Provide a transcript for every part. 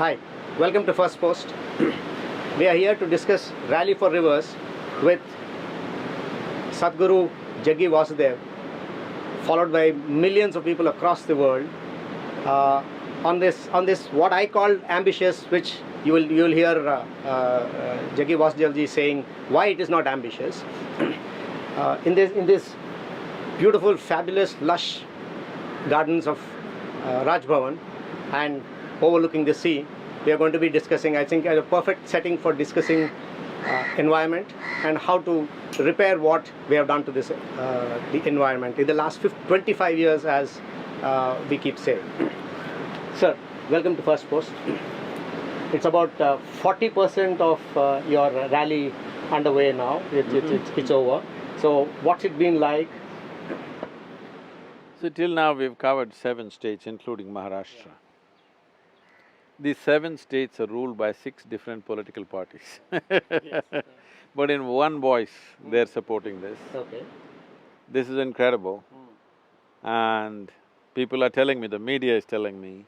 Hi, welcome to First Post. We are here to discuss Rally for Rivers with Sadhguru Jaggi Vasudev, followed by millions of people across the world on this what I call ambitious, which you will hear Jaggi Vasudev ji saying why it is not ambitious. In this beautiful, fabulous, lush gardens of Raj Bhavan and overlooking the sea, we are going to be discussing, I think, a perfect setting for discussing environment and how to repair what we have done to this the environment in the last 25 years, as we keep saying. Sir, welcome to First Post. It's about 40% of your rally underway now. It's over. So what's it been like? So till now we've covered 7 states including Maharashtra. These 7 states are ruled by 6 different political parties but in one voice they're supporting this. Okay. This is incredible. And people are telling me, the media is telling me,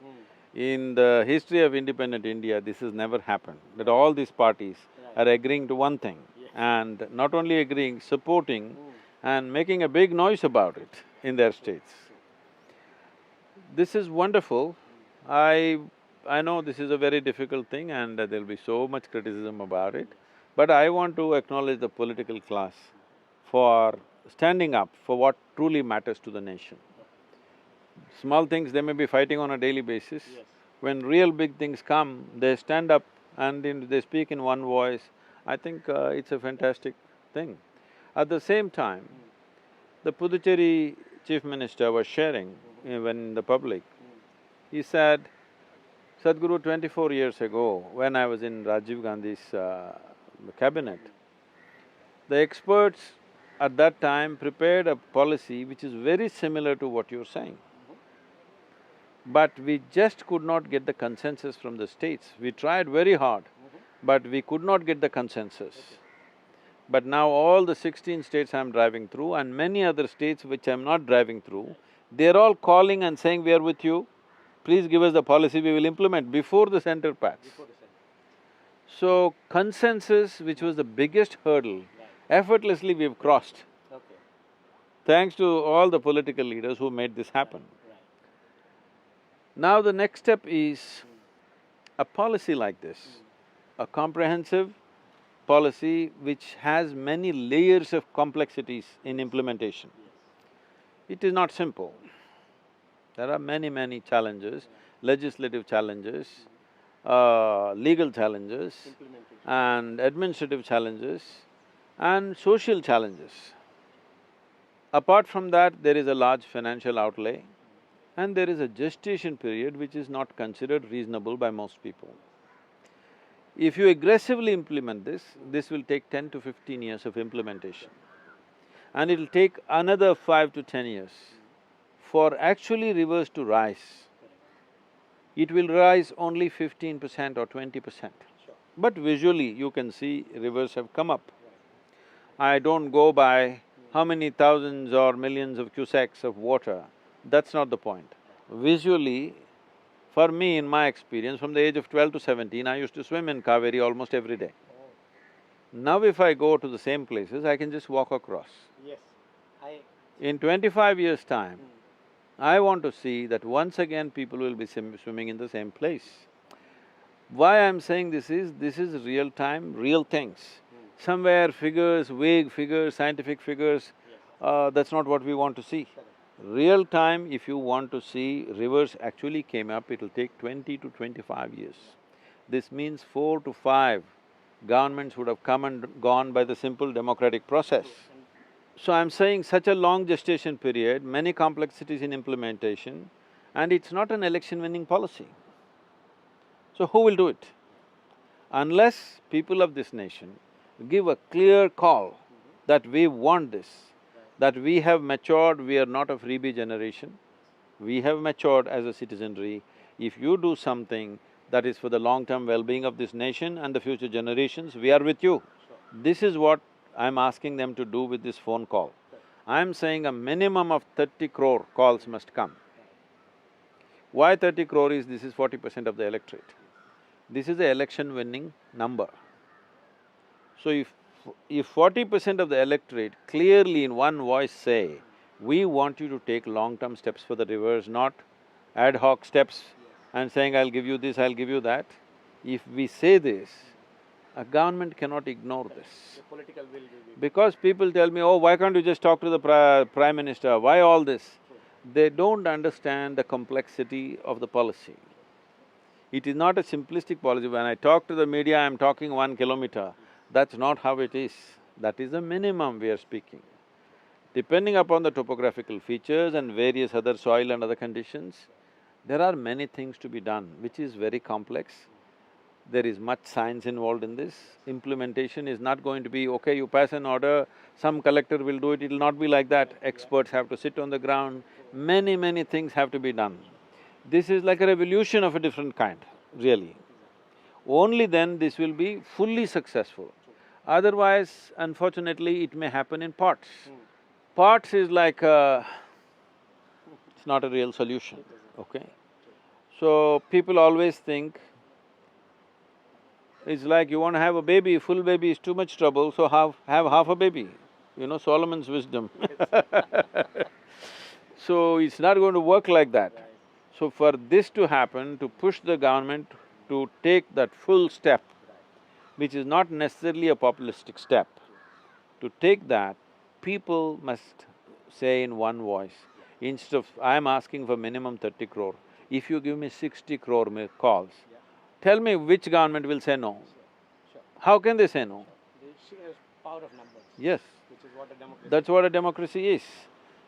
in the history of independent India, this has never happened, that all these parties are agreeing to one thing, and not only agreeing, supporting and making a big noise about it in their states. This is wonderful. I know this is a very difficult thing and there'll be so much criticism about it, but I want to acknowledge the political class for standing up for what truly matters to the nation. Small things they may be fighting on a daily basis. When real big things come, they stand up and they speak in one voice. I think it's a fantastic thing. At the same time, the Puducherry Chief Minister was sharing when in the public, he said, Sadhguru, 24 years ago, when I was in Rajiv Gandhi's cabinet, the experts at that time prepared a policy which is very similar to what you're saying. But we just could not get the consensus from the states. We tried very hard, but we could not get the consensus. But now all the 16 states I'm driving through and many other states which I'm not driving through, they're all calling and saying, we are with you, please give us the policy, we will implement before the center pats. So, consensus, which was the biggest hurdle, effortlessly we've crossed. Thanks to all the political leaders who made this happen. Now the next step is a policy like this, a comprehensive policy which has many layers of complexities in implementation. It is not simple. There are many challenges, legislative challenges, legal challenges, and administrative challenges, and social challenges. Apart from that, there is a large financial outlay, and there is a gestation period which is not considered reasonable by most people. If you aggressively implement this will take 10 to 15 years of implementation. And it'll take another 5 to 10 years for actually rivers to rise. It will rise only 15% or 20%. But visually you can see rivers have come up. I don't go by how many thousands or millions of cusecs of water, that's not the point. Visually, for me, in my experience, from the age of 12 to 17, I used to swim in Kaveri almost every day. Now if I go to the same places, I can just walk across. In 25 years' time, I want to see that once again people will be swimming in the same place. Why I'm saying this is real time, real things. Somewhere figures, vague figures, scientific figures, that's not what we want to see. Real time, if you want to see rivers actually came up, it'll take 20 to 25 years. This means 4 to 5 governments would have come and gone by the simple democratic process. So I'm saying such a long gestation period, many complexities in implementation, and it's not an election-winning policy. So who will do it? Unless people of this nation give a clear call that we want this, that we have matured, we are not a freebie generation, we have matured as a citizenry. If you do something that is for the long-term well-being of this nation and the future generations, we are with you. This is what I'm asking them to do with this phone call. I'm saying a minimum of 30 crore calls must come. Why 30 crore is, this is 40% of the electorate. This is the election winning number. So if 40% of the electorate clearly in one voice say, we want you to take long-term steps for the rivers, not ad hoc steps and saying, I'll give you this, I'll give you that. If we say this, a government cannot ignore this. Political will be. Because people tell me, oh, why can't you just talk to the Prime Minister, why all this? They don't understand the complexity of the policy. It is not a simplistic policy. When I talk to the media, I'm talking 1 kilometer. That's not how it is. That is the minimum we are speaking. Depending upon the topographical features and various other soil and other conditions, there are many things to be done, which is very complex. There is much science involved in this. Implementation is not going to be, okay, you pass an order, some collector will do it, it'll not be like that. Experts have to sit on the ground, many things have to be done. This is like a revolution of a different kind, really. Only then this will be fully successful. Otherwise, unfortunately, it may happen in parts. Parts is like it's not a real solution, okay? So, people always think, it's like you want to have a baby, full baby is too much trouble, so have half a baby. You know, Solomon's wisdom. So, it's not going to work like that. So, for this to happen, to push the government to take that full step, which is not necessarily a populistic step, to take that, people must say in one voice, instead of, I'm asking for minimum 30 crore, if you give me 60 crore calls, tell me which government will say no? How can they say no? The sheer power of numbers. Yes. Which is what a democracy. That's what a democracy is.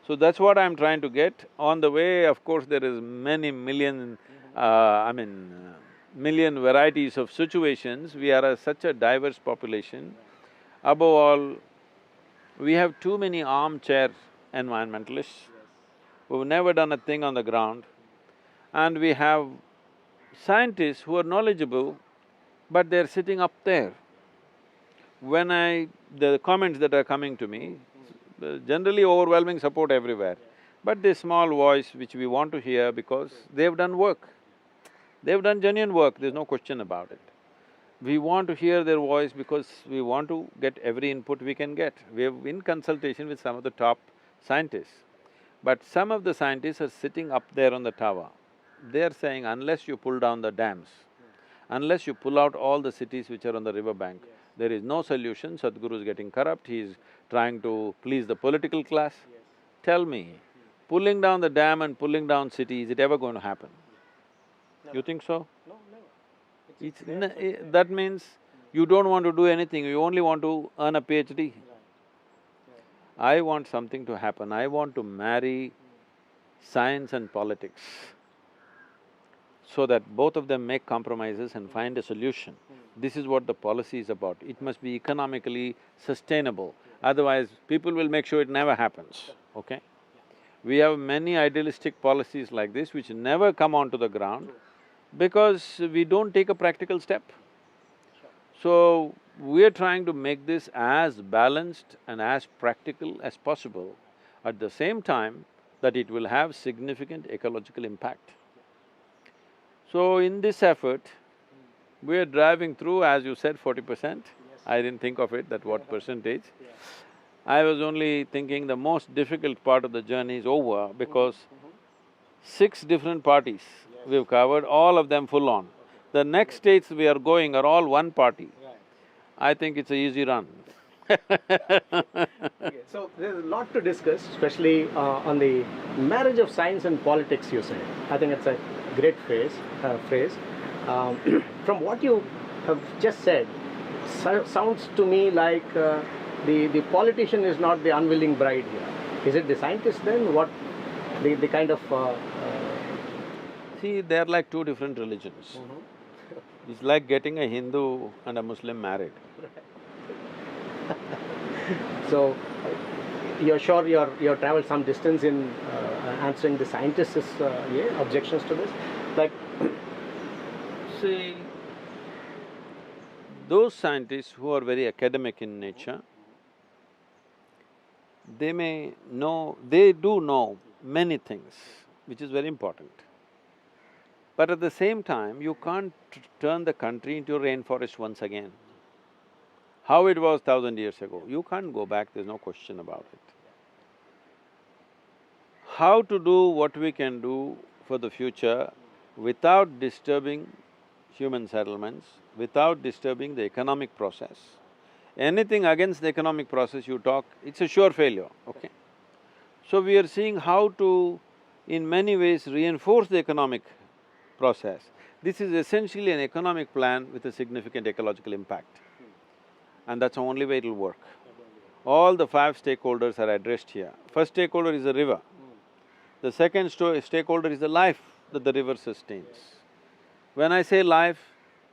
So that's what I'm trying to get. On the way, of course, there is many million, million varieties of situations. We are such a diverse population. Above all, we have too many armchair environmentalists who've never done a thing on the ground, and we have scientists who are knowledgeable, but they're sitting up there. When the comments that are coming to me, generally overwhelming support everywhere, but this small voice which we want to hear because they've done work. They've done genuine work, there's no question about it. We want to hear their voice because we want to get every input we can get. We have in consultation with some of the top scientists, but some of the scientists are sitting up there on the tower. They're saying, unless you pull down the dams, unless you pull out all the cities which are on the riverbank, there is no solution. Sadhguru is getting corrupt, he's trying to please the political class. Tell me, pulling down the dam and pulling down city, is it ever going to happen? You think so? No, never. That means you don't want to do anything, you only want to earn a PhD. I want something to happen, I want to marry science and politics so that both of them make compromises and find a solution. This is what the policy is about. It must be economically sustainable, otherwise people will make sure it never happens, okay? We have many idealistic policies like this which never come onto the ground because we don't take a practical step. So, we're trying to make this as balanced and as practical as possible, at the same time that it will have significant ecological impact. So, in this effort, we're driving through, as you said, 40%. I didn't think of it, that what percentage. I was only thinking the most difficult part of the journey is over because 6 different parties we've covered, all of them full on. The next states we are going are all one party. I think it's an easy run. So, there's a lot to discuss, especially on the marriage of science and politics, you say. I think it's a great phrase. From what you have just said, sounds to me like the politician is not the unwilling bride here. Is it the scientist then? What… the kind of… See, they're like two different religions. It's like getting a Hindu and a Muslim married. So, you're sure you've traveled some distance in answering the scientists' objections to this? Like… See, those scientists who are very academic in nature, they do know many things, which is very important. But at the same time, you can't turn the country into a rainforest once again. How it was 1,000 years ago, you can't go back, there's no question about it. How to do what we can do for the future without disturbing human settlements, without disturbing the economic process. Anything against the economic process you talk, it's a sure failure, okay? So we are seeing how to, in many ways, reinforce the economic process. This is essentially an economic plan with a significant ecological impact. And that's the only way it'll work. All the 5 stakeholders are addressed here. First stakeholder is the river. The second stakeholder is the life that the river sustains. When I say life,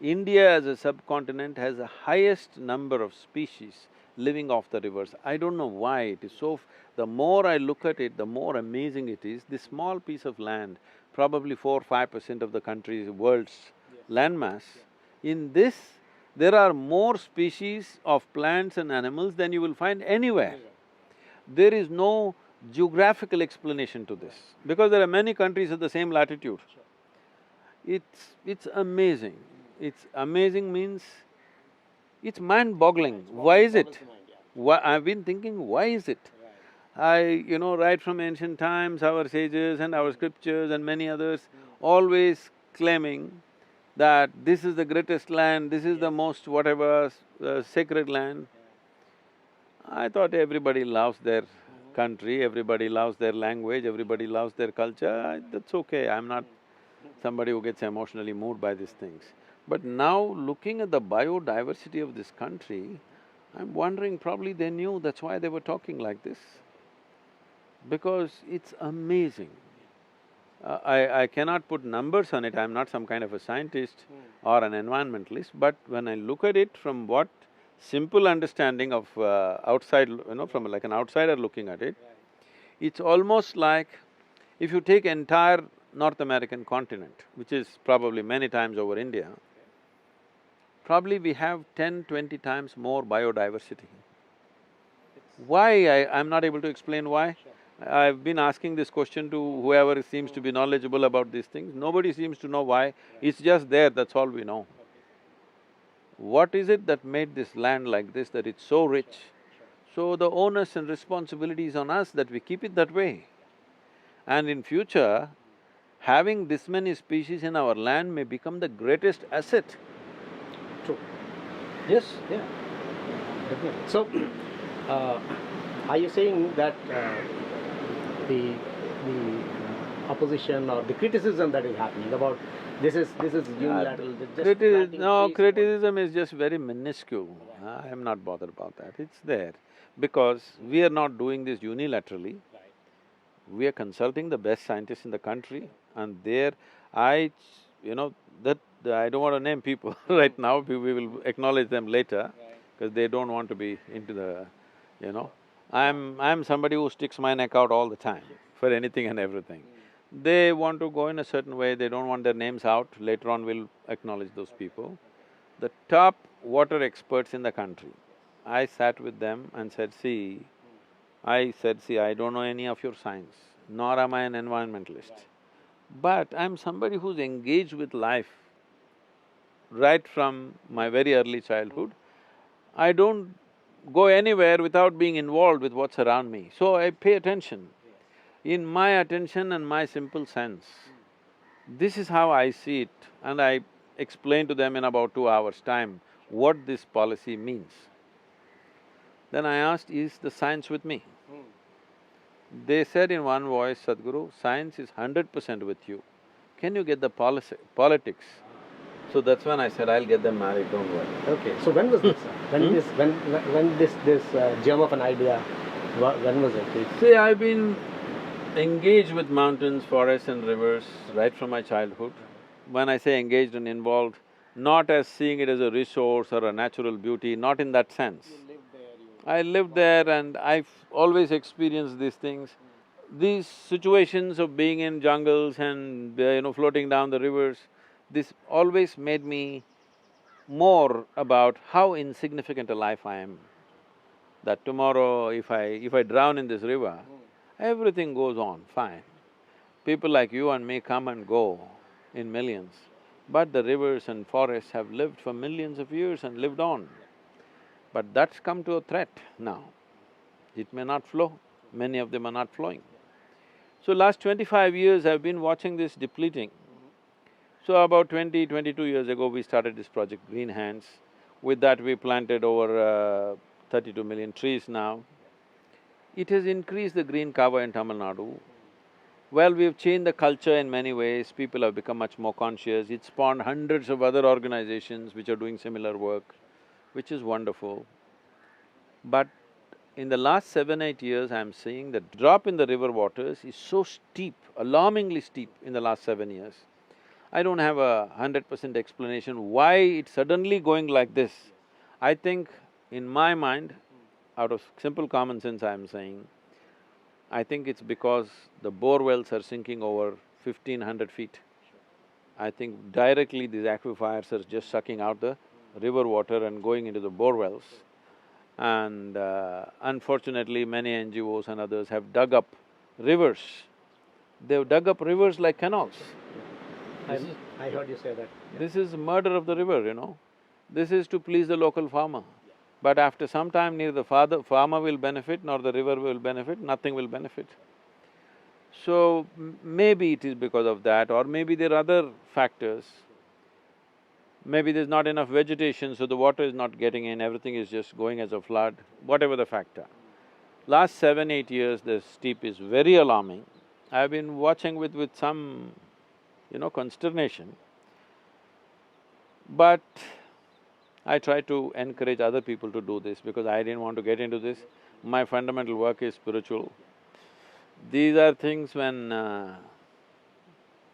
India as a subcontinent has the highest number of species living off the rivers. I don't know why it is so… The more I look at it, the more amazing it is. This small piece of land, probably 4–5% of the country's, world's landmass, in this, there are more species of plants and animals than you will find anywhere. There is no geographical explanation to this, because there are many countries at the same latitude. It's amazing. It's amazing means it's mind-boggling. Why is it? Why… I've been thinking, why is it? Right from ancient times, our sages and our scriptures and many others always claiming that this is the greatest land, this is the most whatever, sacred land. I thought everybody loves their country, everybody loves their language, everybody loves their culture, that's okay, I'm not somebody who gets emotionally moved by these things. But now, looking at the biodiversity of this country, I'm wondering probably they knew, that's why they were talking like this. Because it's amazing. I cannot put numbers on it, I'm not some kind of a scientist or an environmentalist, but when I look at it from what simple understanding of outside, from like an outsider looking at it, it's almost like if you take entire North American continent, which is probably many times over India, probably we have 10–20 times more biodiversity. Why? I'm not able to explain why. I've been asking this question to whoever seems to be knowledgeable about these things, nobody seems to know why, it's just there, that's all we know. What is it that made this land like this, that it's so rich? So the onus and responsibility is on us that we keep it that way. And in future, having this many species in our land may become the greatest asset. True. Yes? Yeah, definitely. So, are you saying that the opposition or the criticism that is happening about this is unilateral, just planting trees criticism is just very minuscule. I am not bothered about that, it's there. Because we are not doing this unilaterally, we are consulting the best scientists in the country, and there I don't want to name people right now, we will acknowledge them later, because they don't want to be into the… I'm somebody who sticks my neck out all the time for anything and everything. They want to go in a certain way, they don't want their names out, later on we'll acknowledge those people. The top water experts in the country, I sat with them and said, I don't know any of your science, nor am I an environmentalist. But I'm somebody who's engaged with life right from my very early childhood. I don't go anywhere without being involved with what's around me, so I pay attention. In my attention and my simple sense, this is how I see it, and I explain to them in about 2 hours' time what this policy means. Then I asked, is the science with me? They said in one voice, Sadhguru, science is 100% with you. Can you get the politics? So that's when I said, I'll get them married, don't worry. Okay, so when was this? When this germ of an idea, when was it? See, I've been engaged with mountains, forests and rivers right from my childhood. When I say engaged and involved, not as seeing it as a resource or a natural beauty, not in that sense. I lived there and I've always experienced these things. These situations of being in jungles and floating down the rivers, this always made me more about how insignificant a life I am. That tomorrow if I drown in this river, everything goes on fine. People like you and me come and go. in millions. But the rivers and forests have lived for millions of years and lived on. But that's come to a threat now. It may not flow, many of them are not flowing. So last 25 years I've been watching this depleting. So about 22 years ago we started this project Green Hands. With that we planted over 32 million trees now. It has increased the green cover in Tamil Nadu. Well, we've changed the culture in many ways, people have become much more conscious, it spawned hundreds of other organizations which are doing similar work, which is wonderful. But in the last 7-8 years, I'm seeing the drop in the river waters is so steep, alarmingly steep in the last 7 years. I don't have 100% explanation why it's suddenly going like this. I think in my mind, out of simple common sense I'm saying, I think it's because the bore wells are sinking over 1,500 feet. I think directly these aquifers are just sucking out the river water and going into the bore wells. And unfortunately, many NGOs and others have dug up rivers. They've dug up rivers like canals. I heard you say that. This is murder of the river, you know. This is to please the local farmer. But after some time, neither the farmer will benefit nor the river will benefit, nothing will benefit. So, maybe it is because of that, or maybe there are other factors. Maybe there's not enough vegetation, so the water is not getting in, everything is just going as a flood, whatever the factor. Last 7-8 years, the steep is very alarming. I've been watching with some, consternation. But I try to encourage other people to do this because I didn't want to get into this. My fundamental work is spiritual. These are things when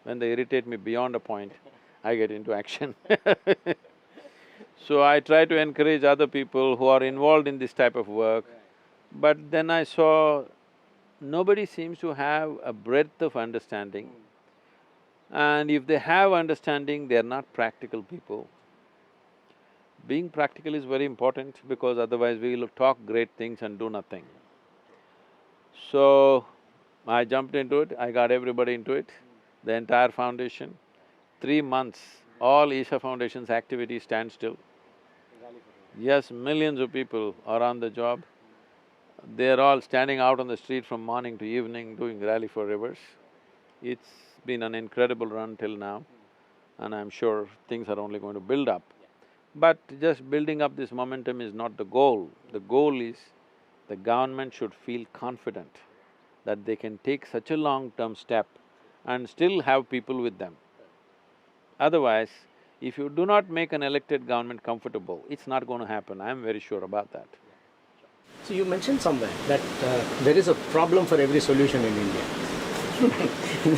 they irritate me beyond a point, I get into action So I try to encourage other people who are involved in this type of work, but then I saw nobody seems to have a breadth of understanding. And if they have understanding, they're not practical people. Being practical is very important because otherwise we will talk great things and do nothing. So, I jumped into it, I got everybody into it, the entire foundation. 3 months, all Isha Foundation's activities stand still. Yes, millions of people are on the job. They're all standing out on the street from morning to evening doing rally for rivers. It's been an incredible run till now, and I'm sure things are only going to build up. But just building up this momentum is not the goal. The goal is the government should feel confident that they can take such a long-term step and still have people with them. Otherwise, if you do not make an elected government comfortable, it's not going to happen, I'm very sure about that. So you mentioned somewhere that there is a problem for every solution in India.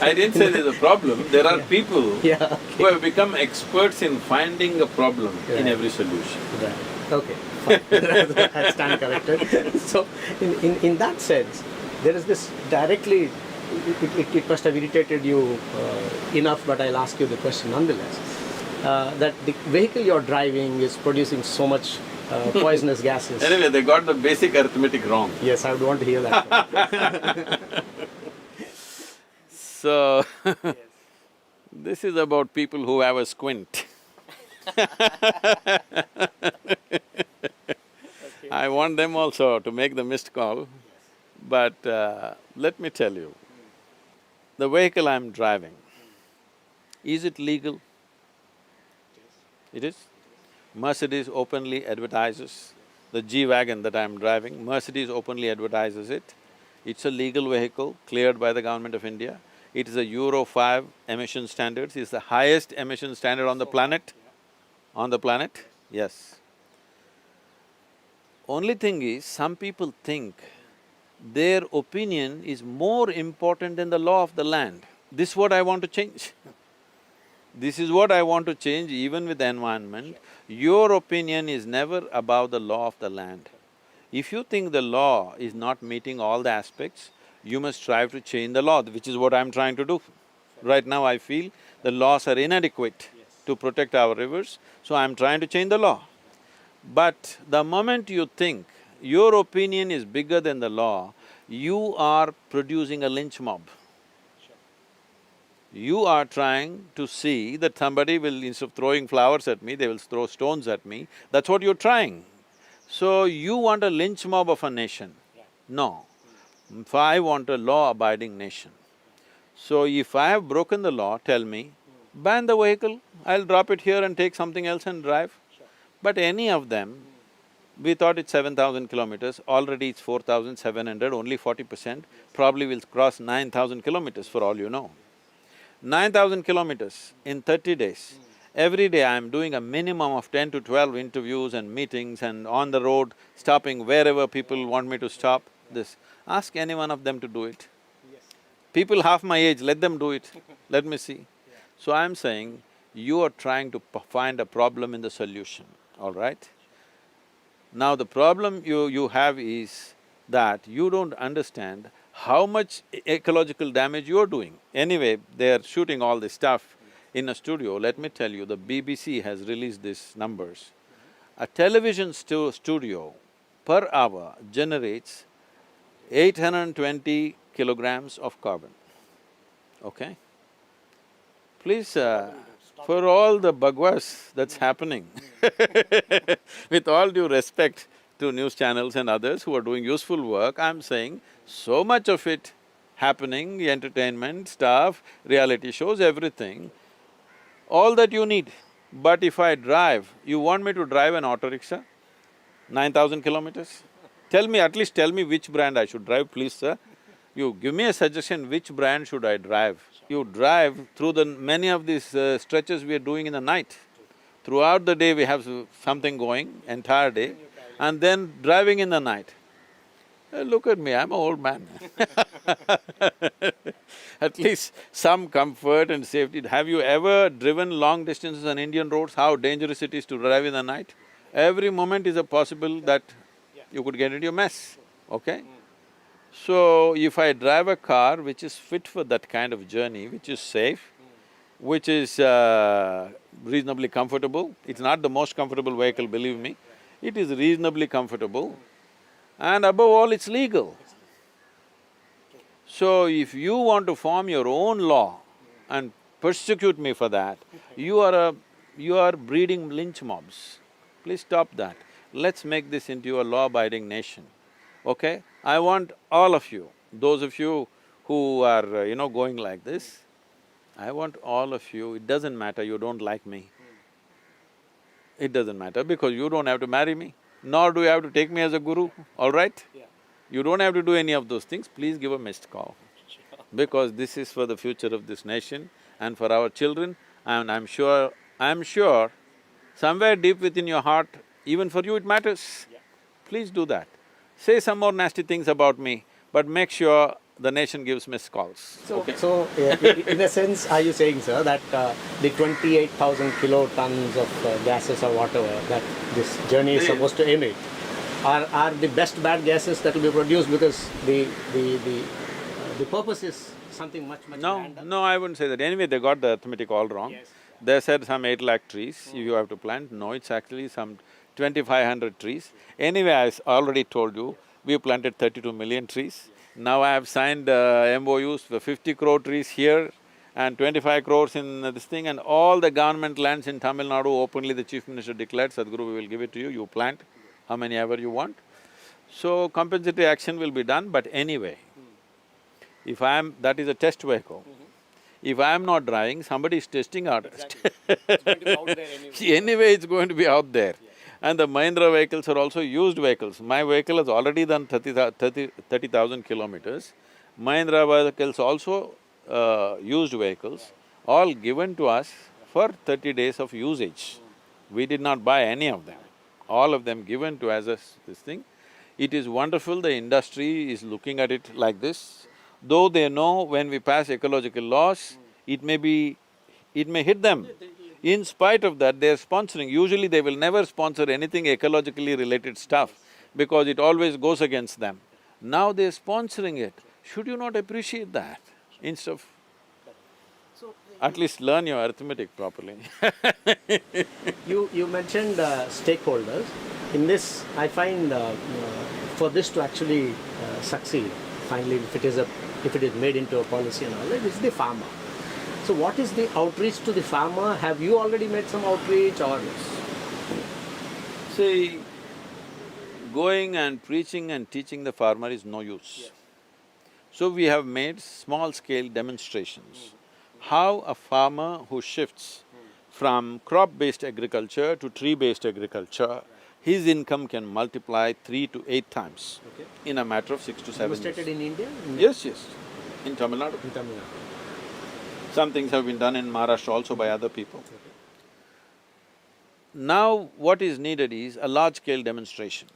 I didn't say there's a problem, there are people who have become experts in finding a problem in every solution. Right, okay, fine. I stand corrected. So, in that sense, there is this directly, it must have irritated you enough, but I'll ask you the question nonetheless, that the vehicle you're driving is producing so much poisonous gases. Anyway, they got the basic arithmetic wrong. Yes, I would want to hear that. So, this is about people who have a squint. I want them also to make the missed call, but let me tell you, the vehicle I'm driving, is it legal? It is. Mercedes openly advertises, the G-Wagon that I'm driving, Mercedes openly advertises it. It's a legal vehicle cleared by the government of India. It is a Euro 5 emission standards, it's the highest emission standard on the planet. On the planet, yes. Only thing is, some people think their opinion is more important than the law of the land. This is what I want to change. This is what I want to change even with the environment. Your opinion is never above the law of the land. If you think the law is not meeting all the aspects, you must strive to change the law, which is what I'm trying to do. Right now I feel the laws are inadequate to protect our rivers, so I'm trying to change the law. But the moment you think your opinion is bigger than the law, you are producing a lynch mob. You are trying to see that somebody will, instead of throwing flowers at me, they will throw stones at me. That's what you're trying. So you want a lynch mob of a nation? No. If I want a law-abiding nation. So if I have broken the law, tell me, ban the vehicle, I'll drop it here and take something else and drive. But any of them, we thought it's 7,000 kilometers, already it's 4,700, only 40%, probably will cross 9,000 kilometers for all you know. 9,000 kilometers in 30 days. Every day I am doing a minimum of 10 to 12 interviews and meetings and on the road, stopping wherever people want me to stop, this. Ask any one of them to do it. People half my age, let them do it, let me see. So I'm saying, you are trying to find a problem in the solution, all right? Now the problem you have is that you don't understand how much ecological damage you're doing. Anyway, they're shooting all this stuff in a studio. Let me tell you, the BBC has released these numbers. A television studio per hour generates 820 kilograms of carbon, okay? Please, for all the bhagwas that's happening with all due respect to news channels and others who are doing useful work, I'm saying so much of it happening, entertainment, stuff, reality shows, everything, all that you need. But if I drive, you want me to drive an auto rickshaw, 9,000 kilometers? Tell me, at least tell me which brand I should drive, please, sir. You give me a suggestion, which brand should I drive? You drive through the… many of these stretches we are doing in the night. Throughout the day we have something going, entire day, and then driving in the night. Look at me, I'm an old man At least some comfort and safety. Have you ever driven long distances on Indian roads, how dangerous it is to drive in the night? Every moment is a possible that you could get into a mess, okay? So, if I drive a car which is fit for that kind of journey, which is safe, which is reasonably comfortable, it's not the most comfortable vehicle, believe me, it is reasonably comfortable, and above all, it's legal. So, if you want to form your own law and persecute me for that, you are breeding lynch mobs. Please stop that. Let's make this into a law-abiding nation, okay? I want all of you, those of you who are, going like this, I want all of you, it doesn't matter you don't like me. It doesn't matter because you don't have to marry me, nor do you have to take me as a guru, all right? You don't have to do any of those things, please give a missed call. Because this is for the future of this nation and for our children, and I'm sure somewhere deep within your heart, even for you it matters. Please do that. Say some more nasty things about me, but make sure the nation gives missed calls. So, in a sense, are you saying, sir, that the 28,000 kilotons of gases or whatever that this journey is supposed to emit are the best bad gases that will be produced because the purpose is something much grander? No, I wouldn't say that. Anyway, they got the arithmetic all wrong. They said some 8 lakh trees you have to plant. No, it's actually some 2,500 trees. Anyway, I already told you, we planted 32 million trees. Now I have signed MOUs for 50 crore trees here and 25 crores in this thing, and all the government lands in Tamil Nadu, openly the Chief Minister declared, Sadhguru, we will give it to you, you plant how many ever you want. So compensatory action will be done, but anyway, if that is a test vehicle. If I am not driving, somebody is testing out. It's going to be out there anyway. Anyway, it's going to be out there. And the Mahindra vehicles are also used vehicles. My vehicle has already done 30,000 kilometers. Mahindra vehicles also used vehicles, all given to us for 30 days of usage. We did not buy any of them, all of them given to us as this thing. It is wonderful, the industry is looking at it like this. Though they know when we pass ecological laws, it may hit them. In spite of that, they are sponsoring. Usually they will never sponsor anything ecologically related stuff because it always goes against them. Now they're sponsoring it. Should you not appreciate that instead of… at least learn your arithmetic properly You mentioned stakeholders. In this, I find for this to actually succeed, finally, if it is made into a policy and all that, it's the farmer. So So what is the outreach to the farmer? Have you already made some outreach or? See, going and preaching and teaching the farmer is no use. So we have made small-scale demonstrations. How a farmer who shifts from crop-based agriculture to tree-based agriculture, his income can multiply 3 to 8 times in a matter of 6 to 7 years. Demonstrated in India? Yes, yes, in Tamil Nadu. In Tamil Nadu. Some things have been done in Maharashtra also by other people. Now what is needed is a large-scale demonstration.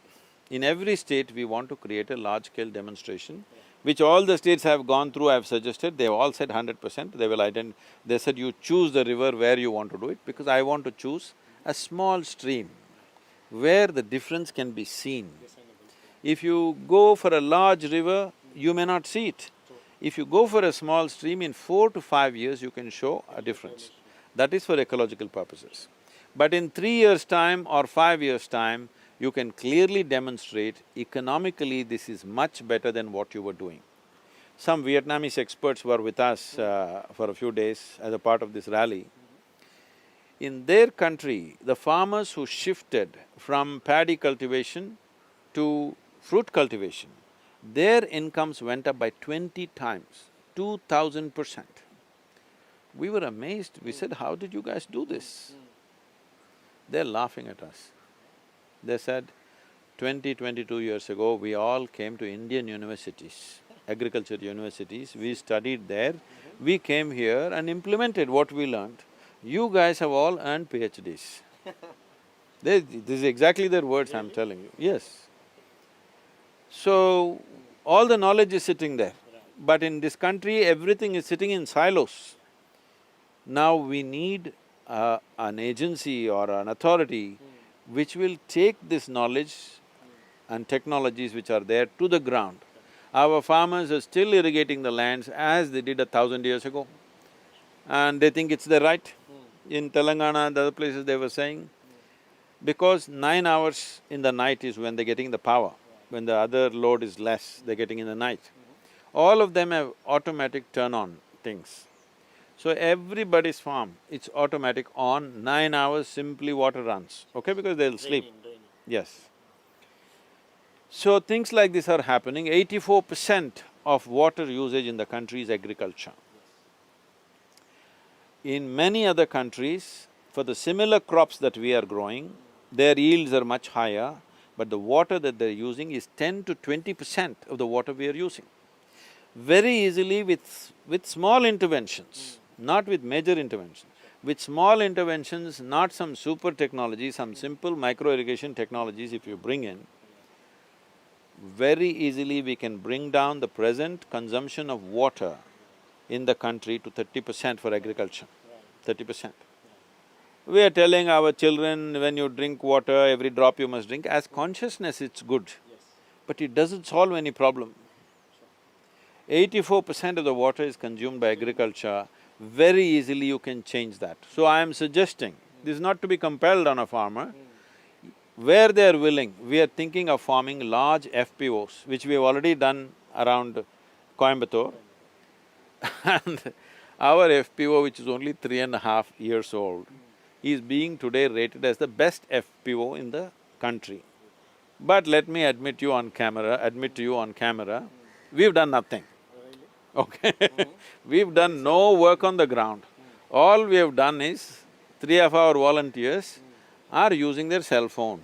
In every state, we want to create a large-scale demonstration, which all the states have gone through, I've suggested, they've all said 100%, they will they said you choose the river where you want to do it, because I want to choose a small stream where the difference can be seen. If you go for a large river, you may not see it. If you go for a small stream, in 4 to 5 years, you can show a difference. That is for ecological purposes. But in 3 years' time or 5 years' time, you can clearly demonstrate economically this is much better than what you were doing. Some Vietnamese experts were with us for a few days as a part of this rally. In their country, the farmers who shifted from paddy cultivation to fruit cultivation, their incomes went up by 20 times, 2000%. We were amazed, we said, how did you guys do this? They're laughing at us. They said, 22 years ago, we all came to Indian universities, agriculture universities, we studied there, we came here and implemented what we learned. You guys have all earned PhDs. This is exactly their words I'm telling you, yes. So, all the knowledge is sitting there, but in this country, everything is sitting in silos. Now we need an agency or an authority which will take this knowledge and technologies which are there to the ground. Our farmers are still irrigating the lands as they did 1,000 years ago, and they think it's their right. In Telangana and other places they were saying, because 9 hours in the night is when they're getting the power, when the other load is less, they're getting in the night. All of them have automatic turn-on things. So everybody's farm, it's automatic on, 9 hours simply water runs, okay, because they'll sleep. Yes. So things like this are happening. 84% of water usage in the country is agriculture. In many other countries, for the similar crops that we are growing, their yields are much higher, but the water that they're using is 10 to 20% of the water we are using. Very easily with small interventions, not with major interventions, with small interventions, not some super technology, some simple micro-irrigation technologies if you bring in, very easily we can bring down the present consumption of water in the country to 30% for agriculture, 30%. We are telling our children, when you drink water, every drop you must drink. As consciousness, it's good, but it doesn't solve any problem. 84% of the water is consumed by agriculture, very easily you can change that. So I am suggesting, this is not to be compelled on a farmer, where they are willing, we are thinking of forming large FPOs, which we have already done around Coimbatore. And our FPO, which is only 3.5 years old, is being today rated as the best FPO in the country. But let me admit to you on camera, we've done nothing, okay? We've done no work on the ground. All we have done is, 3 of our volunteers are using their cell phone,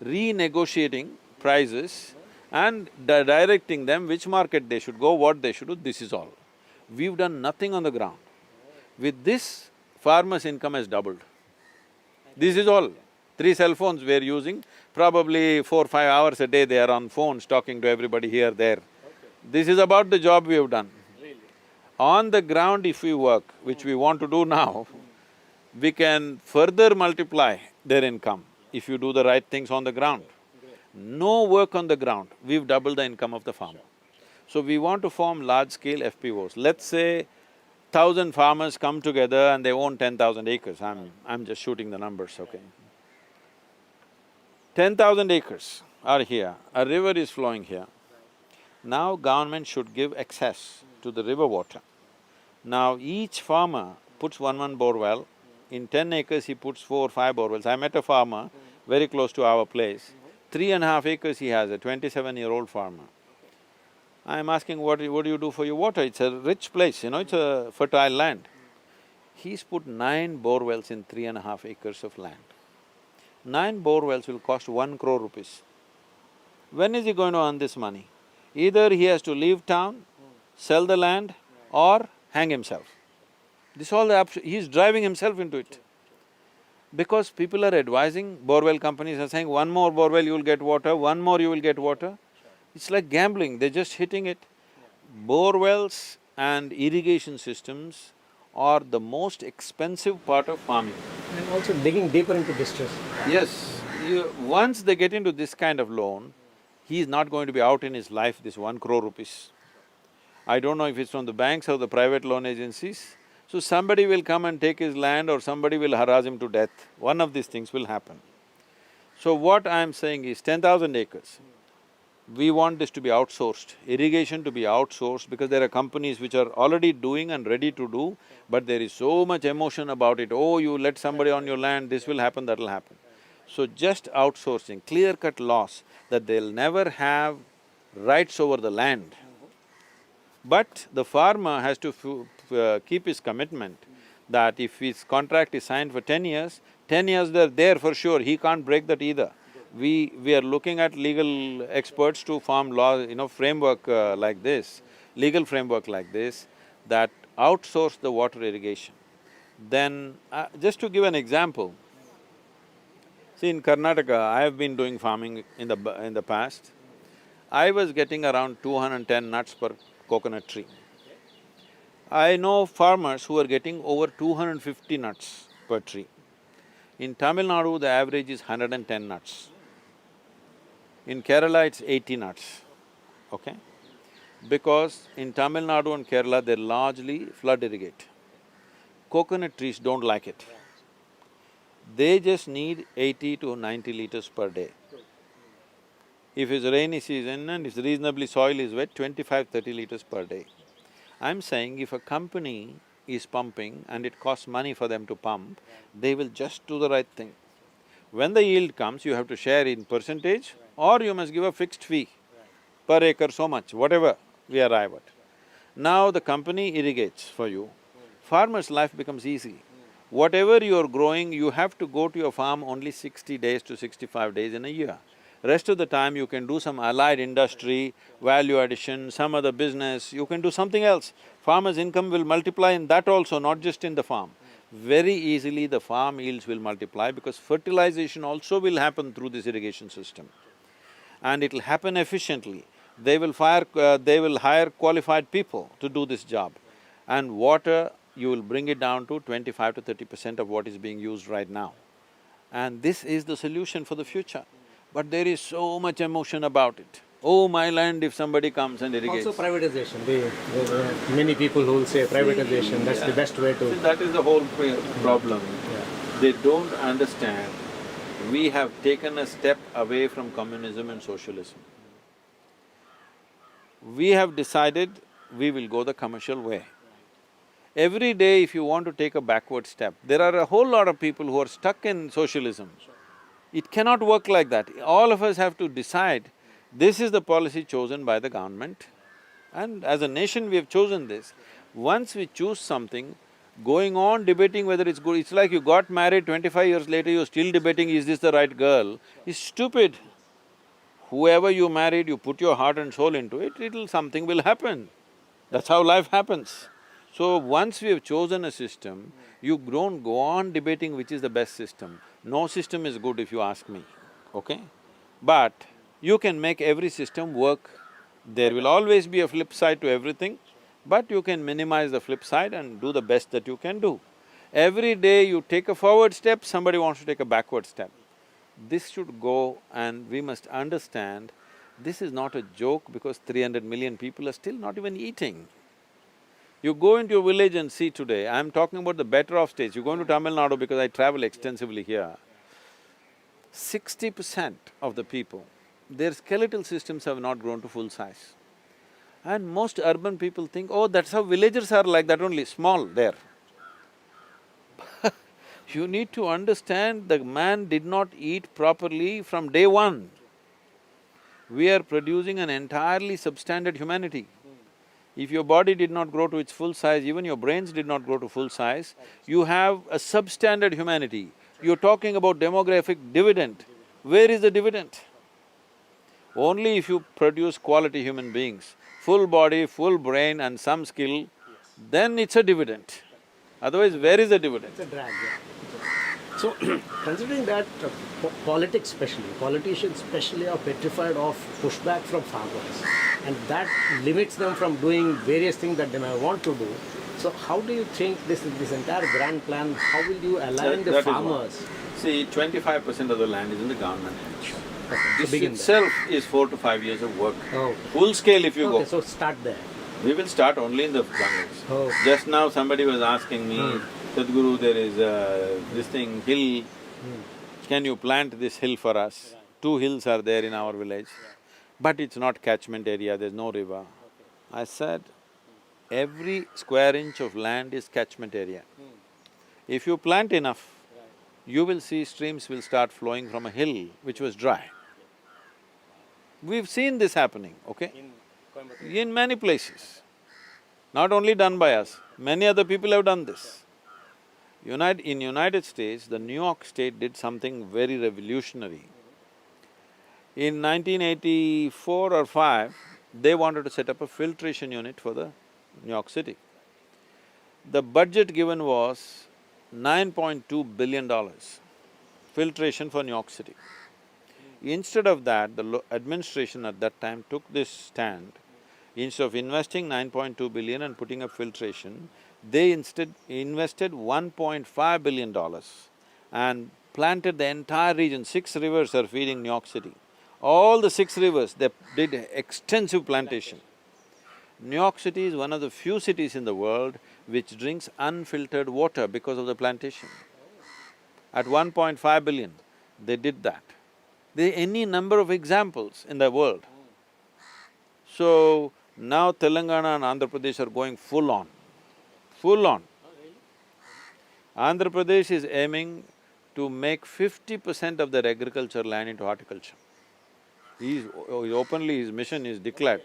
renegotiating prices and directing them which market they should go, what they should do, this is all. We've done nothing on the ground. With this, farmers' income has doubled. This is all. 3 cell phones we're using, probably 4-5 hours a day they are on phones talking to everybody here, there. This is about the job we have done. On the ground if we work, which we want to do now, we can further multiply their income if you do the right things on the ground. No work on the ground, we've doubled the income of the farmer. So we want to form large-scale FPOs. Let's say 1,000 farmers come together and they own 10,000 acres, I'm just shooting the numbers, okay? 10,000 acres are here, a river is flowing here. Now government should give access to the river water. Now each farmer puts one bore well. In 10 acres he puts 4 or 5 bore wells. I met a farmer very close to our place. 3.5 acres he has, a 27-year-old farmer. I'm asking, what do you do for your water? It's a rich place, it's a fertile land. He's put 9 bore wells in 3.5 acres of land. 9 bore wells will cost 1 crore rupees. When is he going to earn this money? Either he has to leave town, sell the land, or hang himself. This all the option… he's driving himself into it. Because people are advising, borewell companies are saying, one more borewell you will get water, one more you will get water. It's like gambling, they're just hitting it. Borewells and irrigation systems are the most expensive part of farming. And also digging deeper into distress. Yes, once they get into this kind of loan, he is not going to be out in his life this 1 crore rupees. I don't know if it's from the banks or the private loan agencies. So somebody will come and take his land or somebody will harass him to death. One of these things will happen. So what I'm saying is 10,000 acres. We want this to be outsourced, irrigation to be outsourced, because there are companies which are already doing and ready to do, but there is so much emotion about it. Oh, you let somebody on your land, this will happen, that'll happen. So just outsourcing, clear-cut laws that they'll never have rights over the land. But the farmer has to keep his commitment that if his contract is signed for 10 years, 10 years they're there for sure, he can't break that either. We are looking at legal experts to form law, framework like this, legal framework like this, that outsource the water irrigation. Then, just to give an example, see in Karnataka, I have been doing farming in the past. I was getting around 210 nuts per coconut tree. I know farmers who are getting over 250 nuts per tree. In Tamil Nadu, the average is 110 nuts. In Kerala, it's 80 nuts, okay? Because in Tamil Nadu and Kerala, they largely flood irrigate. Coconut trees don't like it. They just need 80 to 90 liters per day. If it's rainy season and it's reasonably soil is wet, 25–30 liters per day. I'm saying if a company is pumping and it costs money for them to pump, they will just do the right thing. When the yield comes, you have to share in percentage or you must give a fixed fee per acre so much, whatever we arrive at. Now the company irrigates for you, farmer's life becomes easy. Whatever you're growing, you have to go to your farm only 60 days to 65 days in a year. Rest of the time you can do some allied industry, value addition, some other business, you can do something else. Farmer's income will multiply in that also, not just in the farm. Very easily the farm yields will multiply because fertilization also will happen through this irrigation system. And it'll happen efficiently. They will hire qualified people to do this job. And water, you will bring it down to 25 to 30% of what is being used right now. And this is the solution for the future. But there is so much emotion about it. Oh, my land, if somebody comes and irrigates. Also privatization, many people who will say privatization, that's the best way to… See, that is the whole problem. Yeah. They don't understand, we have taken a step away from communism and socialism. We have decided we will go the commercial way. Every day if you want to take a backward step, there are a whole lot of people who are stuck in socialism. It cannot work like that. All of us have to decide, this is the policy chosen by the government and as a nation we have chosen this. Once we choose something, going on debating whether it's good, it's like you got married 25 years later, you're still debating, is this the right girl, is stupid. Whoever you married, you put your heart and soul into it, something will happen. That's how life happens. So once we have chosen a system, you don't go on debating which is the best system. No system is good if you ask me, okay? But you can make every system work. There will always be a flip side to everything, but you can minimize the flip side and do the best that you can do. Every day you take a forward step, somebody wants to take a backward step. This should go and we must understand, this is not a joke because 300 million people are still not even eating. You go into your village and see today, I'm talking about the better off states, you go into Tamil Nadu because I travel extensively here, 60% of the people, their skeletal systems have not grown to full size. And most urban people think, oh, that's how villagers are like that only, small there. You need to understand the man did not eat properly from day one. We are producing an entirely substandard humanity. If your body did not grow to its full size, even your brains did not grow to full size, you have a substandard humanity. You're talking about demographic dividend. Where is the dividend? Only if you produce quality human beings, full body, full brain and some skill, then it's a dividend. Otherwise, where is the dividend? It's a drag, yeah. So, considering that politics especially, politicians especially are petrified of pushback from farmers, and that limits them from doing various things that they may want to do. So how do you think this entire grand plan, how will you align the That is farmers? See, 25% of the land is in the government hands. Okay, This to begin itself is 4 to 5 years of work. Oh. Full scale if you Okay, go. so start there. We will start only in the jungles. Oh. Just now somebody was asking me, Sadhguru, there is this thing, hill, can you plant this hill for us? 2 hills are there in our village, but it's not catchment area, there's no river. I said, every square inch of land is catchment area. If you plant enough, you will see streams will start flowing from a hill which was dry. We've seen this happening, okay? In many places. Not only done by us, many other people have done this. In United States, the New York State did something very revolutionary. In 1984 or 5, they wanted to set up a filtration unit for the New York City. The budget given was $9.2 billion, filtration for New York City. Instead of that, the administration at that time took this stand. Instead of investing 9.2 billion and putting up filtration, they instead invested $1.5 billion and planted the entire region. 6 rivers are feeding New York City. All the 6 rivers, they did extensive plantation. New York City is one of the few cities in the world which drinks unfiltered water because of the plantation. At 1.5 billion, they did that. There are any number of examples in the world. So, now Telangana and Andhra Pradesh are going full on, full on. Andhra Pradesh is aiming to make 50% of their agriculture land into horticulture. Openly his mission is declared.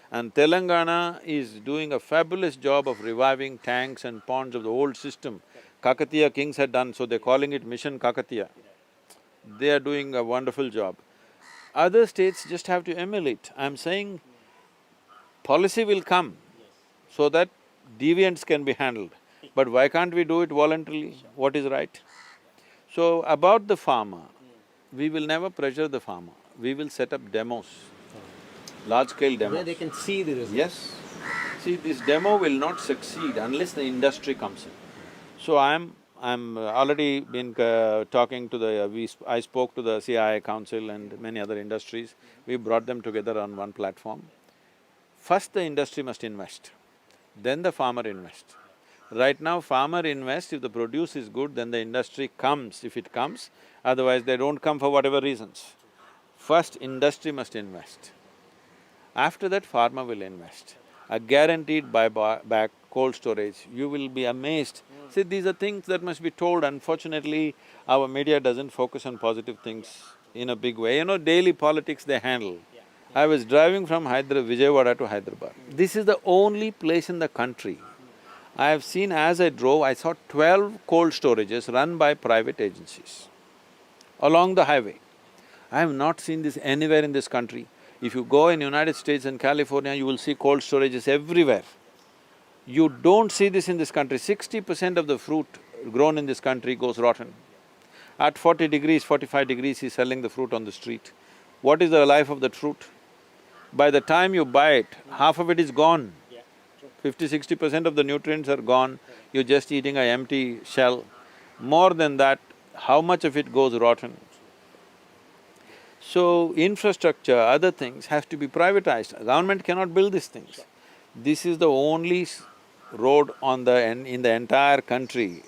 And Telangana is doing a fabulous job of reviving tanks and ponds of the old system. Kakatiya kings had done, so they're calling it Mission Kakatiya. They are doing a wonderful job. Other states just have to emulate. I'm saying policy will come so that deviants can be handled. But why can't we do it voluntarily? What is right? So, about the farmer, we will never pressure the farmer. We will set up demos, large-scale demos. Where they can see the results. Yes. See, this demo will not succeed unless the industry comes in. So I'm already been talking to the… I spoke to the CII Council and many other industries. We brought them together on one platform. First the industry must invest, then the farmer invests. Right now farmer invests, if the produce is good, then the industry comes, if it comes, otherwise they don't come for whatever reasons. First industry must invest. After that farmer will invest. A guaranteed buyback cold storage, you will be amazed. See, these are things that must be told. Unfortunately, our media doesn't focus on positive things in a big way. You know, daily politics they handle. I was driving from Vijayawada to Hyderabad. This is the only place in the country. I have seen, as I drove, I saw 12 cold storages run by private agencies along the highway. I have not seen this anywhere in this country. If you go in United States and California, you will see cold storages everywhere. You don't see this in this country. 60% of the fruit grown in this country goes rotten. At 40 degrees, 45 degrees, he's selling the fruit on the street. What is the life of that fruit? By the time you buy it, half of it is gone. 50–60% of the nutrients are gone, you're just eating an empty shell. More than that, how much of it goes rotten? So, infrastructure, other things have to be privatized. Government cannot build these things. This is the only road in the entire country.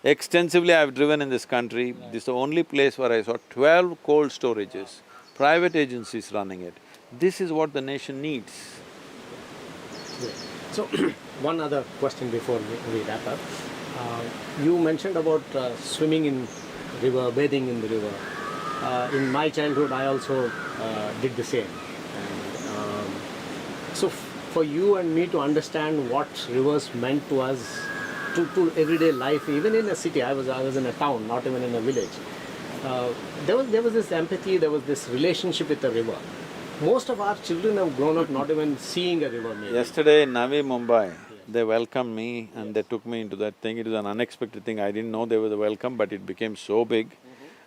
Extensively I've driven in this country, this is the only place where I saw 12 cold storages, private agencies running it. This is what the nation needs. Great. So, one other question before we wrap up. You mentioned about swimming in river, bathing in the river. In my childhood, I also did the same. And, so, for you and me to understand what rivers meant to us, to everyday life, even in a city, I was in a town, not even in a village. There was this empathy, there was this relationship with the river. Most of our children have grown up not even seeing a river maybe. Yesterday in Navi Mumbai, they welcomed me and they took me into that thing. It was an unexpected thing. I didn't know there was a welcome, but it became so big.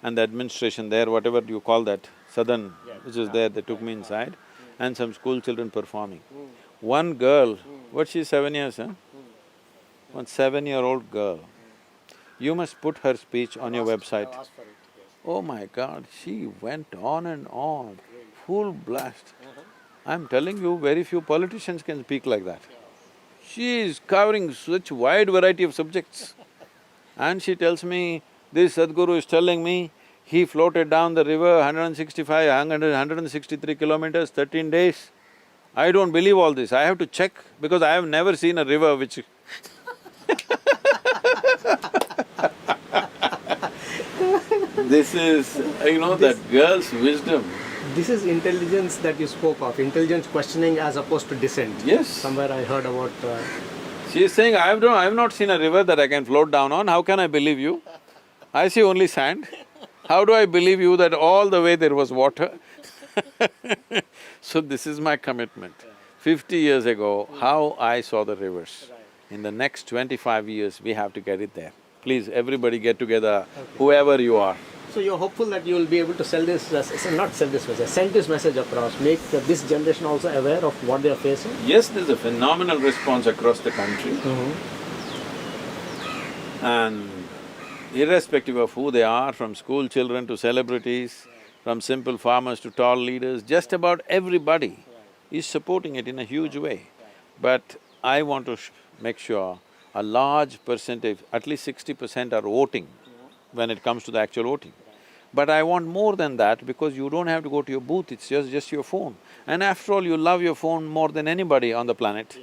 And the administration there, whatever you call that, Southern, which is there, they took me inside, and some school children performing. One girl, what, she's 7 years, huh? One 7-year-old girl. You must put her speech on your website. Oh my God, she went on and on, full blast. I'm telling you, very few politicians can speak like that. She is covering such wide variety of subjects. And she tells me, this sadhguru is telling me, he floated down the river 163 kilometers, 13 days. I don't believe all this, I have to check because I have never seen a river which This is, that girl's wisdom. This is intelligence that you spoke of, intelligence questioning as opposed to dissent. Yes. Somewhere I heard about… She is saying, I have not seen a river that I can float down on, how can I believe you? I see only sand. How do I believe you that all the way there was water? So this is my commitment. 50 years ago, how I saw the rivers. In the next 25 years, we have to get it there. Please, everybody get together, whoever you are. So you're hopeful that you will be able to send this message across, make this generation also aware of what they are facing? Yes, there's a phenomenal response across the country. And irrespective of who they are, from school children to celebrities, from simple farmers to tall leaders, just about everybody is supporting it in a huge way. But I want to make sure a large percentage, at least 60% are voting when it comes to the actual voting. But I want more than that because you don't have to go to your booth, it's just your phone. And after all, you love your phone more than anybody on the planet.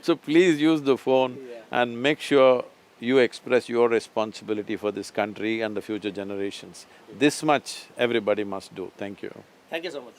So please use the phone and make sure you express your responsibility for this country and the future generations. This much everybody must do. Thank you. Thank you so much.